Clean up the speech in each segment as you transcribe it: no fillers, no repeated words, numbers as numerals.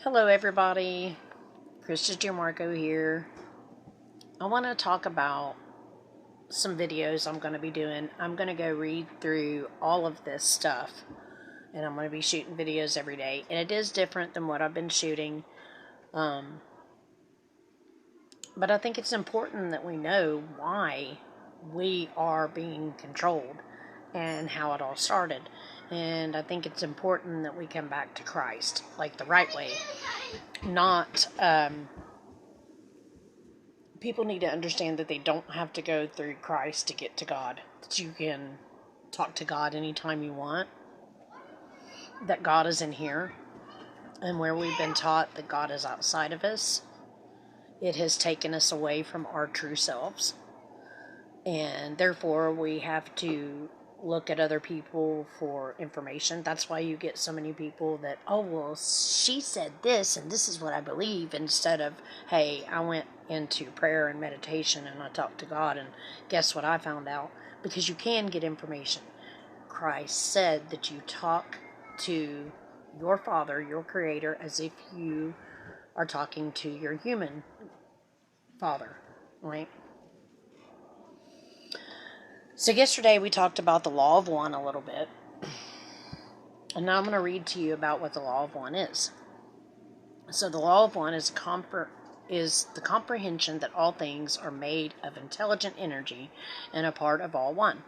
Hello everybody, Krista Gianmarco here. I want to talk about some videos I'm going to be doing. I'm going to go read through all of this stuff, and I'm going to be shooting videos every day. And it is different than what I've been shooting, but I think it's important that we know why we are being controlled and how it all started. And I think it's important that we come back to Christ, like the right way. Not, people need to understand that they don't have to go through Christ to get to God. That you can talk to God anytime you want. That God is in here. And where we've been taught that God is outside of us, it has taken us away from our true selves. And therefore we have to look at other people for information. That's why you get so many people that, oh, well, she said this and this is what I believe, instead of, hey, I went into prayer and meditation and I talked to God, and guess what I found out? Because you can get information. Christ said that you talk to your Father, your Creator, as if you are talking to your human father, right? So yesterday we talked about the Law of One a little bit. And now I'm going to read to you about what the Law of One is. So the Law of One is the comprehension that all things are made of intelligent energy and a part of all one.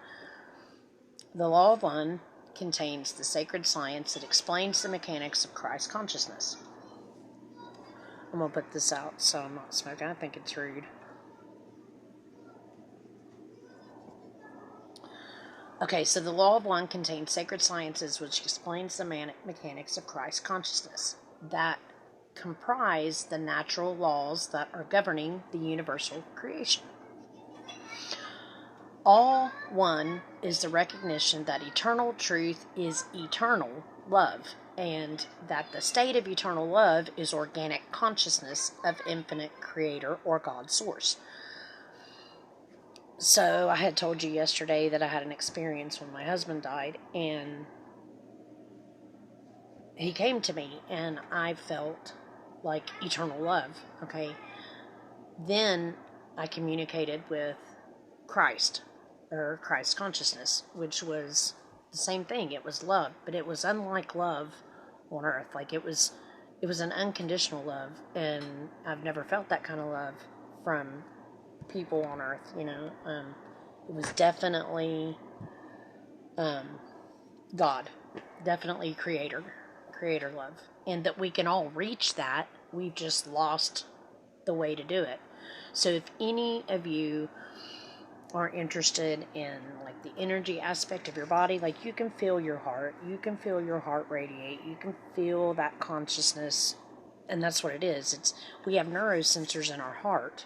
The Law of One contains the sacred science that explains the mechanics of Christ consciousness. I'm going to put this out so I'm not smoking. I think it's rude. Okay, so the Law of One contains sacred sciences which explains the mechanics of Christ consciousness that comprise the natural laws that are governing the universal creation. All one is the recognition that eternal truth is eternal love, and that the state of eternal love is organic consciousness of infinite creator or God source. So I had told you yesterday that I had an experience when my husband died, and he came to me and I felt like eternal love. Okay. Then I communicated with Christ, or Christ consciousness, which was the same thing. It was love, but it was unlike love on earth. Like it was an unconditional love, and I've never felt that kind of love from people on earth, it was definitely God, definitely creator love, and that we can all reach that. We've just lost the way to do it. So if any of you are interested in like the energy aspect of your body, like you can feel your heart, radiate, you can feel that consciousness, and that's what it is. We have neurosensors in our heart,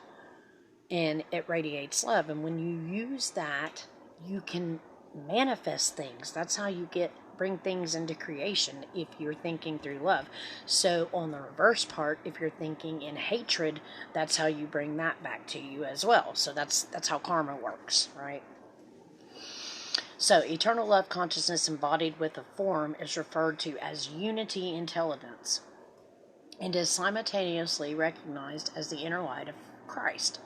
and it radiates love. And when you use that, you can manifest things. That's how you bring things into creation, if you're thinking through love. So on the reverse part, if you're thinking in hatred, that's how you bring that back to you as well. So that's how karma works, right? So eternal love consciousness embodied with a form is referred to as unity intelligence, and is simultaneously recognized as the inner light of Christ.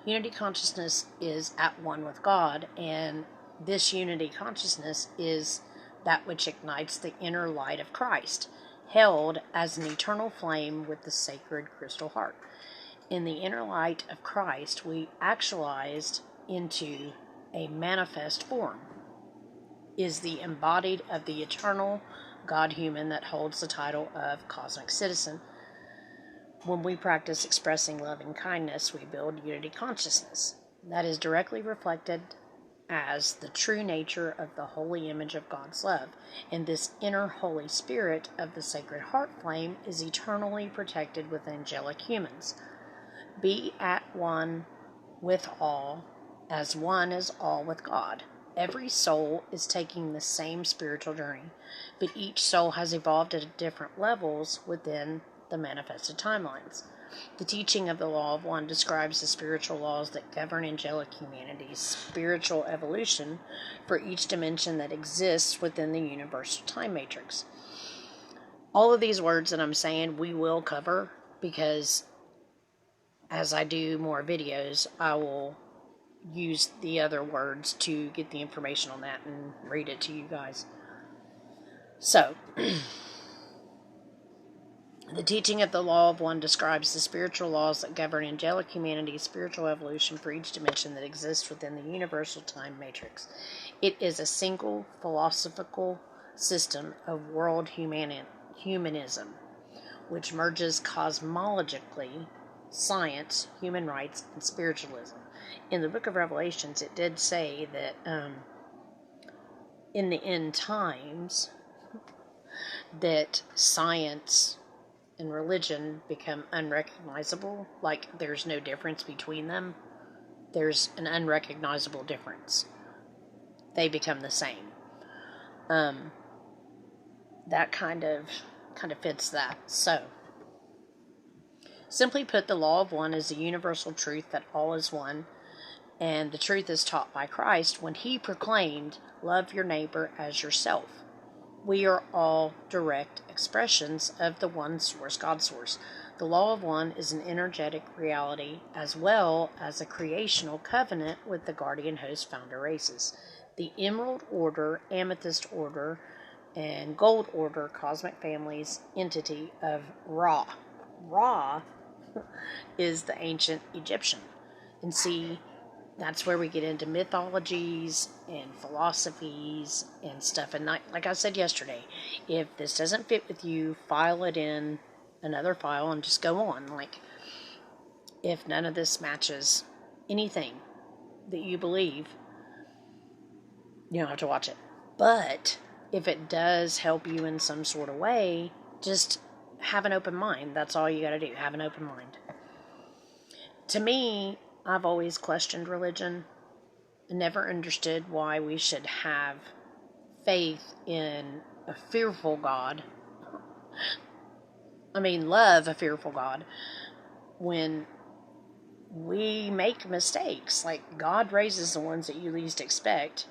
Unity consciousness is at one with God, and this unity consciousness is that which ignites the inner light of Christ, held as an eternal flame with the sacred crystal heart. In the inner light of Christ, we actualized into a manifest form, is the embodied of the eternal God-human that holds the title of cosmic citizen. When we practice expressing love and kindness, we build unity consciousness. That is directly reflected as the true nature of the holy image of God's love. And this inner Holy Spirit of the sacred heart flame is eternally protected with angelic humans. Be at one with all, as one is all with God. Every soul is taking the same spiritual journey, but each soul has evolved at different levels within the manifested timelines. The teaching of the Law of One describes the spiritual laws that govern angelic humanity's spiritual evolution for each dimension that exists within the universal time matrix. All of these words that I'm saying we will cover, because as I do more videos, I will use the other words to get the information on that and read it to you guys. So, the teaching of the law of one describes the spiritual laws that govern angelic humanity's spiritual evolution for each dimension that exists within the universal time matrix. It is a single philosophical system of world humanism, which merges cosmologically science, human rights, and spiritualism. In the book of Revelations, it did say that in the end times, that science and religion become unrecognizable, like there's no difference between them. There's an unrecognizable difference. They become the same. That kind of fits that. So, simply put, the law of one is a universal truth that all is one, and the truth is taught by Christ when he proclaimed, "Love your neighbor as yourself." We are all direct expressions of the one source, God source. The law of one is an energetic reality as well as a creational covenant with the guardian host founder races. The Emerald Order, Amethyst Order, and Gold Order cosmic families entity of Ra. Ra is the ancient Egyptian. And see, that's where we get into mythologies and philosophies and stuff. And like I said yesterday, if this doesn't fit with you, file it in another file and just go on. Like, if none of this matches anything that you believe, you don't have to watch it. But if it does help you in some sort of way, just have an open mind. That's all you got to do. Have an open mind. To me, I've always questioned religion. I never understood why we should have faith in a fearful God. I mean, love a fearful God when we make mistakes. Like, God raises the ones that you least expect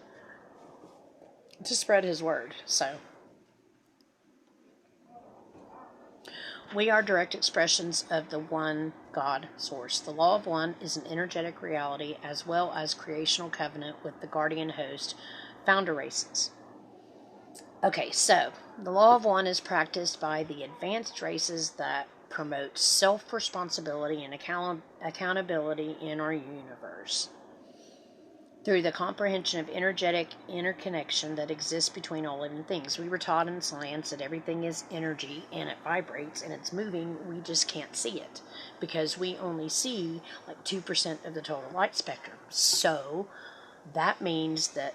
to spread his word. So, we are direct expressions of the one God source. The law of one is an energetic reality as well as creational covenant with the guardian host founder races. Okay, so the law of one is practiced by the advanced races that promote self-responsibility and accountability in our universe. Through the comprehension of energetic interconnection that exists between all living things. We were taught in science that everything is energy and it vibrates and it's moving. We just can't see it because we only see like 2% of the total light spectrum. So that means that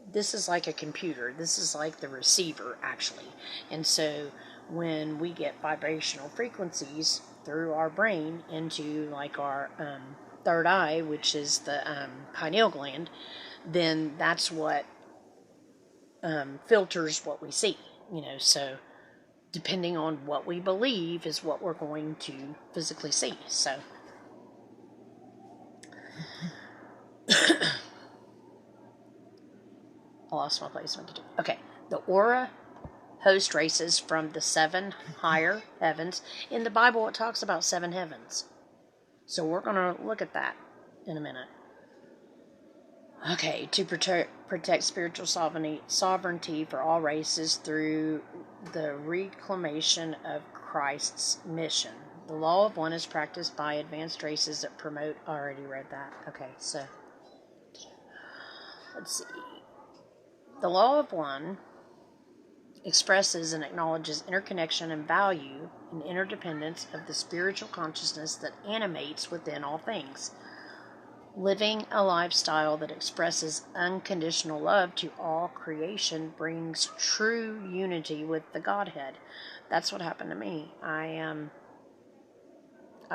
this is like a computer. This is like the receiver, actually. And so when we get vibrational frequencies through our brain into like our third eye, which is the pineal gland, then that's what filters what we see, so depending on what we believe is what we're going to physically see. So I lost my place. Okay, the aura host races from the 7 higher heavens. In the Bible, it talks about 7 heavens. So we're going to look at that in a minute. Okay, to protect spiritual sovereignty for all races through the reclamation of Christ's mission. The law of one is practiced by advanced races that promote... I already read that. Okay, so let's see. The law of one expresses and acknowledges interconnection and value and interdependence of the spiritual consciousness that animates within all things. Living a lifestyle that expresses unconditional love to all creation brings true unity with the Godhead. That's what happened to me. I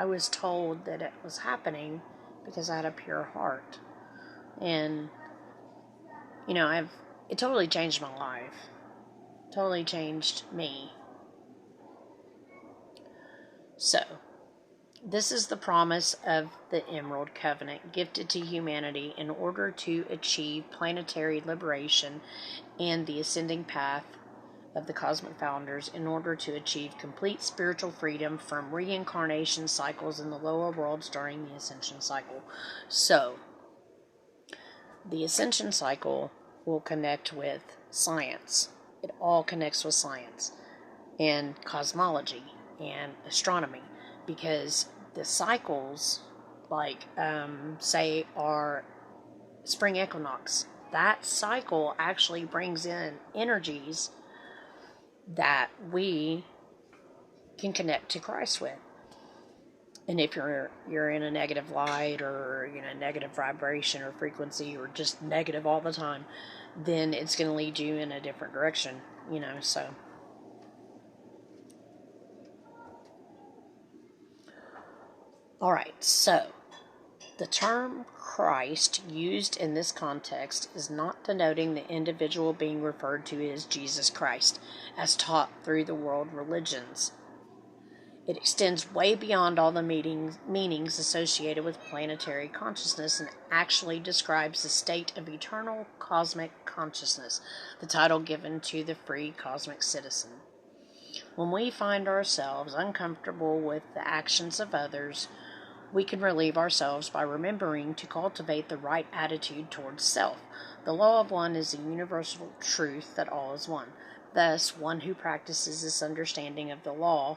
was told that it was happening because I had a pure heart. And, it totally changed my life. Totally changed me. So, this is the promise of the Emerald Covenant gifted to humanity in order to achieve planetary liberation and the ascending path of the cosmic founders in order to achieve complete spiritual freedom from reincarnation cycles in the lower worlds during the ascension cycle. So, the ascension cycle will connect with science. It all connects with science and cosmology and astronomy, because the cycles, like say our spring equinox, that cycle actually brings in energies that we can connect to Christ with. And if you're in a negative light, or negative vibration or frequency, or just negative all the time, then it's going to lead you in a different direction, so. Alright, so the term Christ used in this context is not denoting the individual being referred to as Jesus Christ, as taught through the world religions. It extends way beyond all the meanings associated with planetary consciousness and actually describes the state of eternal cosmic consciousness, the title given to the free cosmic citizen. When we find ourselves uncomfortable with the actions of others, we can relieve ourselves by remembering to cultivate the right attitude towards self. The law of one is a universal truth that all is one. Thus, one who practices this understanding of the law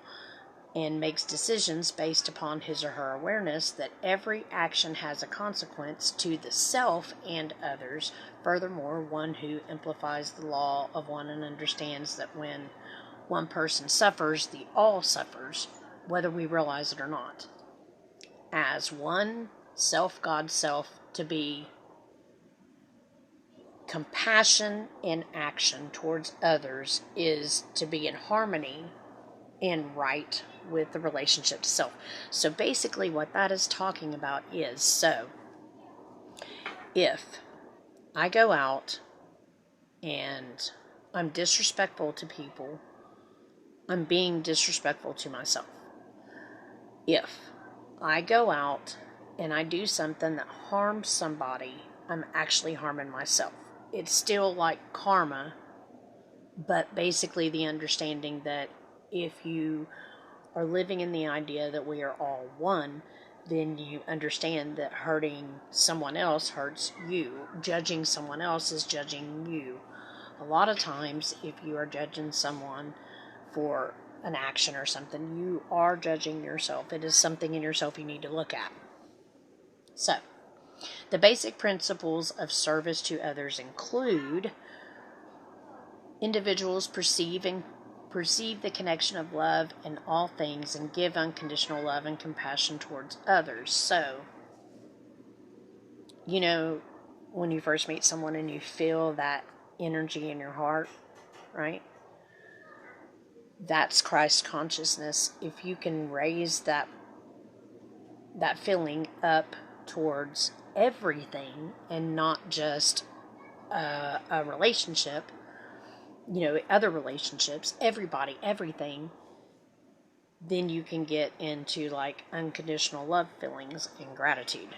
and makes decisions based upon his or her awareness that every action has a consequence to the self and others. Furthermore, one who amplifies the law of one and understands that when one person suffers, the all suffers, whether we realize it or not. As one self, God self, to be compassion in action towards others is to be in harmony and right with the relationship to self. So basically what that is talking about is, so if I go out and I'm disrespectful to people, I'm being disrespectful to myself. If I go out and I do something that harms somebody, I'm actually harming myself. It's still like karma, but basically the understanding that if you are living in the idea that we are all one, then you understand that hurting someone else hurts you. Judging someone else is judging you. A lot of times, if you are judging someone for an action or something, you are judging yourself. It is something in yourself you need to look at. So, the basic principles of service to others include individuals perceive the connection of love in all things and give unconditional love and compassion towards others. So, when you first meet someone and you feel that energy in your heart, right? That's Christ consciousness. If you can raise that feeling up towards everything and not just a relationship, other relationships, everybody, everything, then you can get into like unconditional love feelings and gratitude.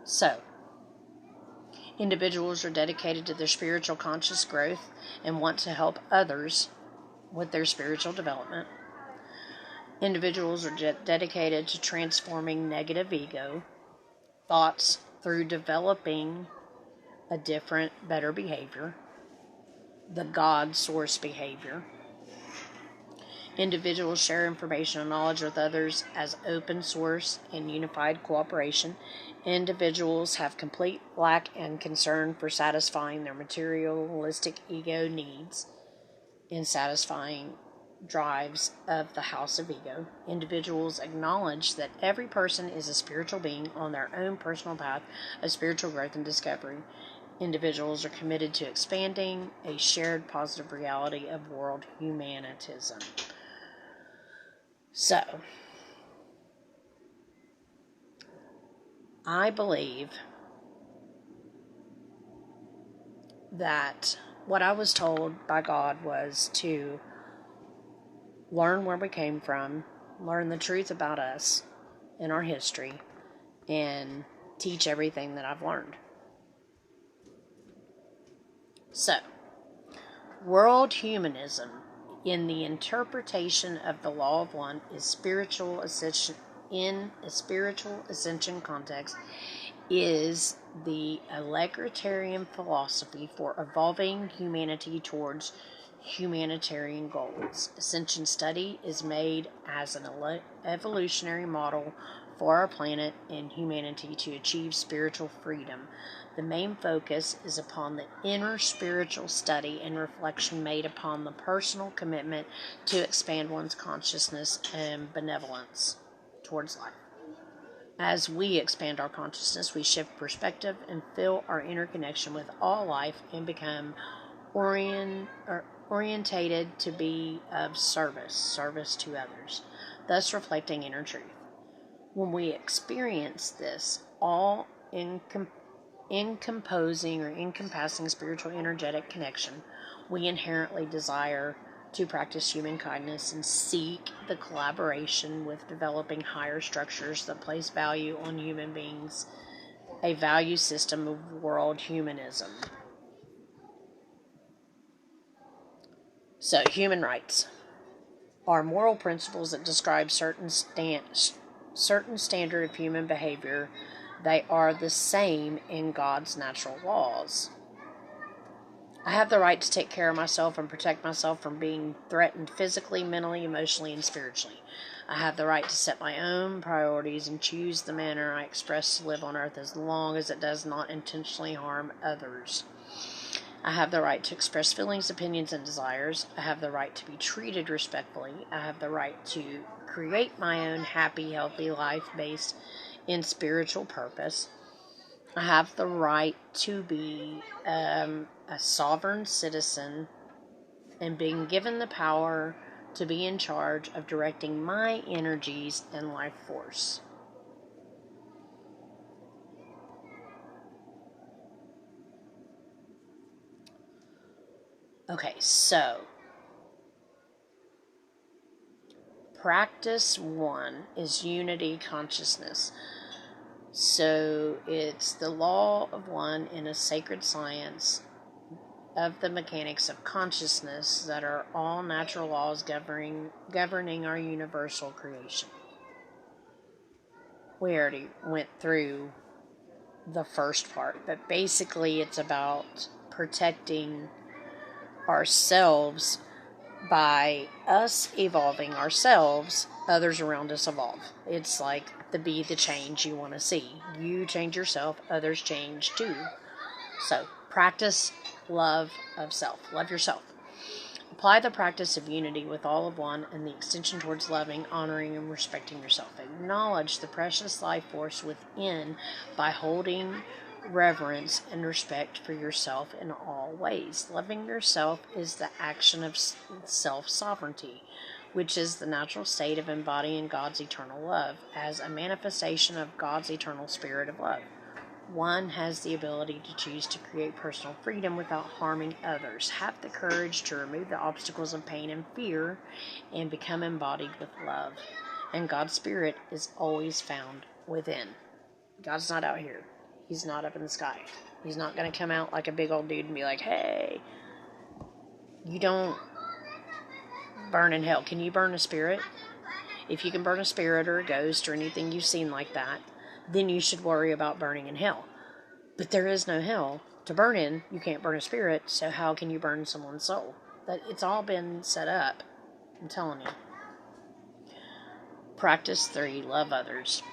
So, individuals are dedicated to their spiritual conscious growth and want to help others with their spiritual development. Individuals are dedicated to transforming negative ego thoughts through developing a different, better behavior, the God source behavior. Individuals share information and knowledge with others as open source and unified cooperation. Individuals have complete lack and concern for satisfying their materialistic ego needs and satisfying drives of the house of ego. Individuals acknowledge that every person is a spiritual being on their own personal path of spiritual growth and discovery. Individuals are committed to expanding a shared positive reality of world humanitism. So, I believe that what I was told by God was to learn where we came from, learn the truth about us and our history, and teach everything that I've learned. So, World humanism, in the interpretation of the law of one, is spiritual ascension. In a spiritual ascension context, is the egalitarian philosophy for evolving humanity towards humanitarian goals. Ascension study is made as an evolutionary model for our planet and humanity to achieve spiritual freedom. The main focus is upon the inner spiritual study and reflection made upon the personal commitment to expand one's consciousness and benevolence towards life. As we expand our consciousness, we shift perspective and feel our interconnection with all life and become orientated to be of service to others, thus reflecting inner truth. When we experience this all encompassing or encompassing spiritual energetic connection, we inherently desire to practice human kindness and seek the collaboration with developing higher structures that place value on human beings, a value system of world humanism. So, human rights are moral principles that describe certain standard of human behavior. They are the same in God's natural laws. I have the right to take care of myself and protect myself from being threatened physically, mentally, emotionally, and spiritually. I have the right to set my own priorities and choose the manner I express to live on earth as long as it does not intentionally harm others. I have the right to express feelings, opinions, and desires. I have the right to be treated respectfully. I have the right to create my own happy, healthy life based in spiritual purpose. I have the right to be a sovereign citizen and being given the power to be in charge of directing my energies and life force. Okay, so practice 1 is unity consciousness. So it's the law of one in a sacred science of the mechanics of consciousness that are all natural laws governing our universal creation. We already went through the first part, but basically it's about protecting ourselves. By us evolving ourselves, others around us evolve. It's like be the change you want to see. You change yourself, others change too. So, practice love of self. Love yourself. Apply the practice of unity with all of one and the extension towards loving, honoring, and respecting yourself. Acknowledge the precious life force within by holding reverence and respect for yourself in all ways. Loving yourself is the action of self-sovereignty, which is the natural state of embodying God's eternal love as a manifestation of God's eternal spirit of love. One has the ability to choose to create personal freedom without harming others. Have the courage to remove the obstacles of pain and fear and become embodied with love. And God's spirit is always found within. God's not out here. He's not up in the sky. He's not going to come out like a big old dude and be like, hey, you don't burn in hell. Can you burn a spirit? If you can burn a spirit or a ghost or anything you've seen like that, then you should worry about burning in hell. But there is no hell to burn in. You can't burn a spirit, so how can you burn someone's soul? It's all been set up. I'm telling you. Practice 3, love others.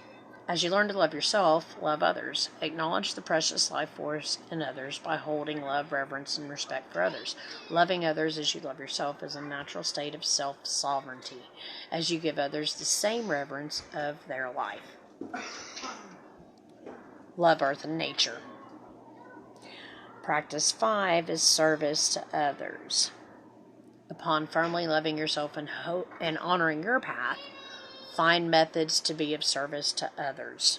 As you learn to love yourself, love others. Acknowledge the precious life force in others by holding love, reverence, and respect for others. Loving others as you love yourself is a natural state of self-sovereignty, as you give others the same reverence of their life. Love earth and nature. Practice 5 is service to others. Upon firmly loving yourself and honoring your path, find methods to be of service to others.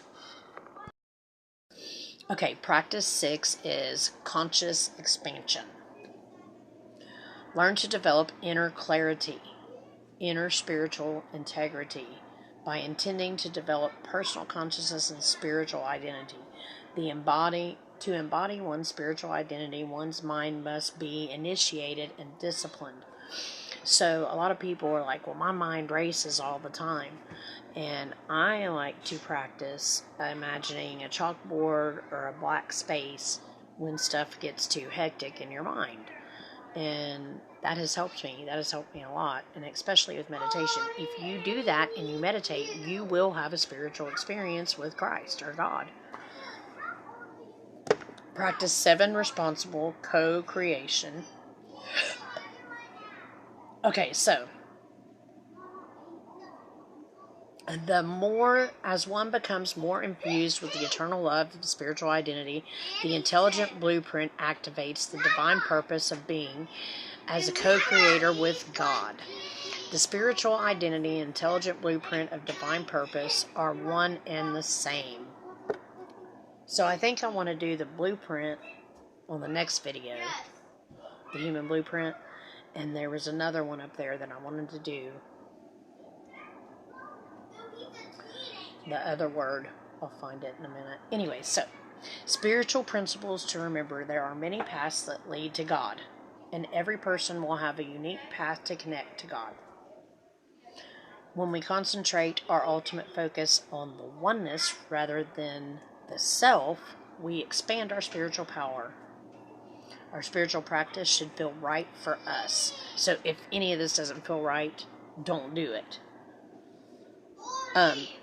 Okay, practice 6 is conscious expansion. Learn to develop inner clarity, inner spiritual integrity by intending to develop personal consciousness and spiritual identity. The To embody one's spiritual identity, one's mind must be initiated and disciplined. So a lot of people are like, well, my mind races all the time. And I like to practice imagining a chalkboard or a black space when stuff gets too hectic in your mind. And that has helped me. That has helped me a lot. And especially with meditation. If you do that and you meditate, you will have a spiritual experience with Christ or God. Practice 7 responsible co-creation. Okay, so the more, as one becomes more infused with the eternal love of spiritual identity, the intelligent blueprint activates the divine purpose of being as a co-creator with God. The spiritual identity and intelligent blueprint of divine purpose are one and the same. So I think I want to do the blueprint on the next video, the human blueprint, and there was another one up there that I wanted to do. The other word, I'll find it in a minute. Anyway, so, spiritual principles to remember. There are many paths that lead to God, and every person will have a unique path to connect to God. When we concentrate our ultimate focus on the oneness rather than the self, we expand our spiritual power. Our spiritual practice should feel right for us. So if any of this doesn't feel right, don't do it.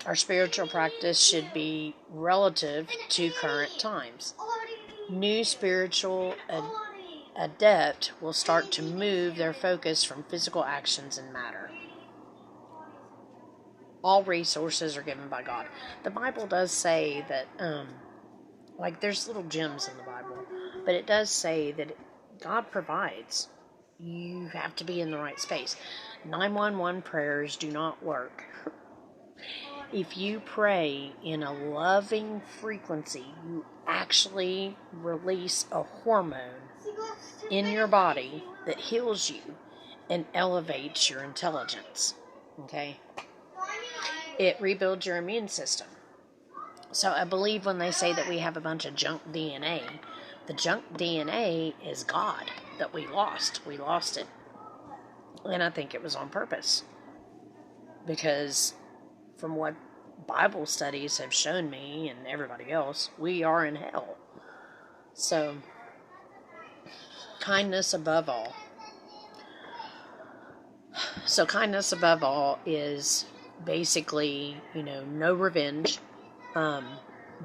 Our spiritual practice should be relative to current times. New spiritual adept will start to move their focus from physical actions and matter. All resources are given by God. The Bible does say that, there's little gems in the Bible, but it does say that God provides. You have to be in the right space. 911 prayers do not work. If you pray in a loving frequency, you actually release a hormone in your body that heals you and elevates your intelligence. Okay? It rebuilds your immune system. So I believe when they say that we have a bunch of junk DNA, the junk DNA is God that we lost. We lost it. And I think it was on purpose. Because from what Bible studies have shown me and everybody else, we are in hell. So, kindness above all. So kindness above all is basically, no revenge.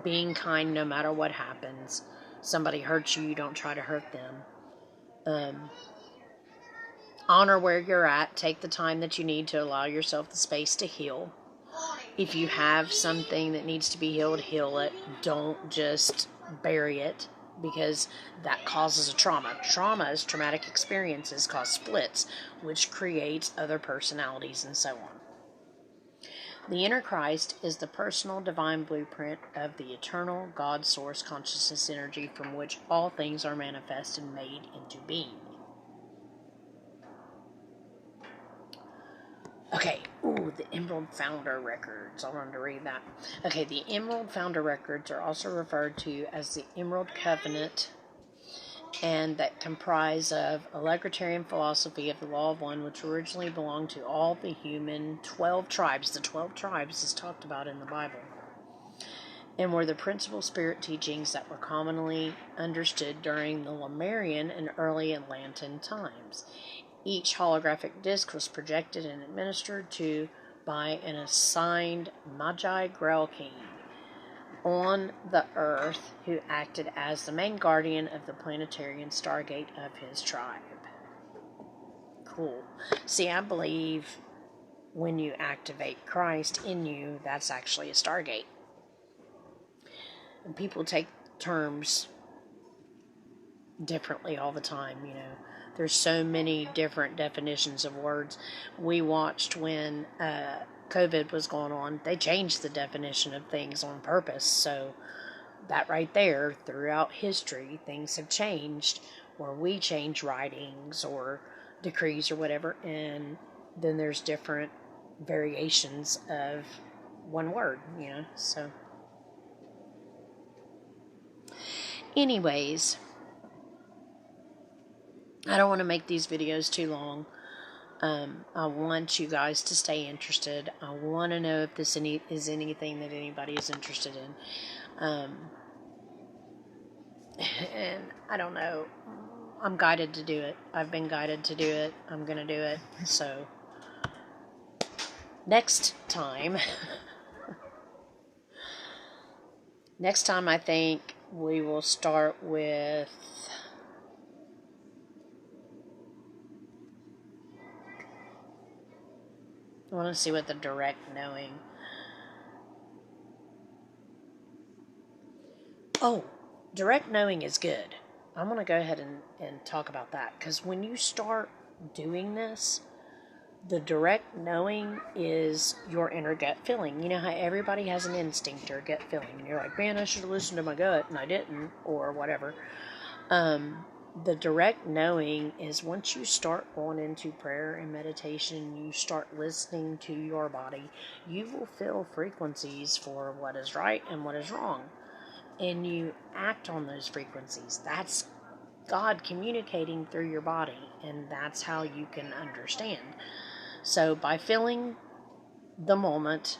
Being kind no matter what happens. Somebody hurts you, you don't try to hurt them. Honor where you're at. Take the time that you need to allow yourself the space to heal. If you have something that needs to be healed, heal it. Don't just bury it, because that causes a trauma. Traumas, traumatic experiences, cause splits, which creates other personalities and so on. The inner Christ is the personal divine blueprint of the eternal God source consciousness energy from which all things are manifest and made into being. Okay, the Emerald Founder Records. I wanted to read that. Okay, the Emerald Founder Records are also referred to as the Emerald Covenant, and that comprise of a Legretarian philosophy of the Law of One, which originally belonged to all the human 12 tribes. The 12 tribes is talked about in the Bible, and were the principal spirit teachings that were commonly understood during the Lemurian and early Atlantean times. Each holographic disc was projected and administered to by an assigned Magi Grail King on the earth, who acted as the main guardian of the planetarian stargate of his tribe. Cool. See, I believe when you activate Christ in you, that's actually a stargate. And people take terms differently all the time, There's so many different definitions of words. We watched when COVID was going on, they changed the definition of things on purpose. So that right there, throughout history, things have changed, or we change writings or decrees or whatever, and then there's different variations of one word, So Anyways, I don't want to make these videos too long. I want you guys to stay interested. I want to know if this is anything that anybody is interested in. And I don't know. I'm guided to do it. I've been guided to do it. I'm going to do it. So, next time I think we will start with I want to see what the direct knowing. Oh, direct knowing is good. I'm going to go ahead and talk about that. Because when you start doing this, the direct knowing is your inner gut feeling. You know how everybody has an instinct or gut feeling. And you're like, man, I should have listened to my gut, and I didn't, or whatever. The direct knowing is once you start going into prayer and meditation, you start listening to your body, you will feel frequencies for what is right and what is wrong. And you act on those frequencies. That's God communicating through your body, and that's how you can understand. So by feeling the moment,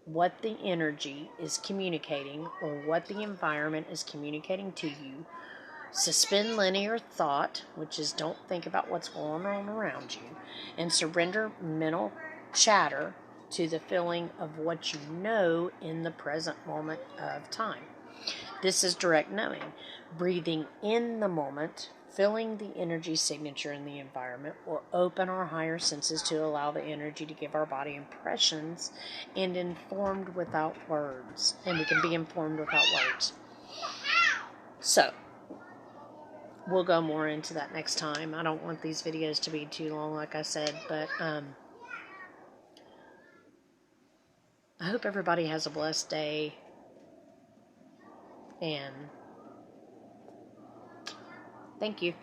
what the energy is communicating or what the environment is communicating to you, suspend linear thought, which is don't think about what's going on around you, and surrender mental chatter to the feeling of what you know in the present moment of time. This is direct knowing. Breathing in the moment, feeling the energy signature in the environment, will open our higher senses to allow the energy to give our body impressions and informed without words. And we can be informed without words. So, we'll go more into that next time. I don't want these videos to be too long, like I said, but I hope everybody has a blessed day, and thank you.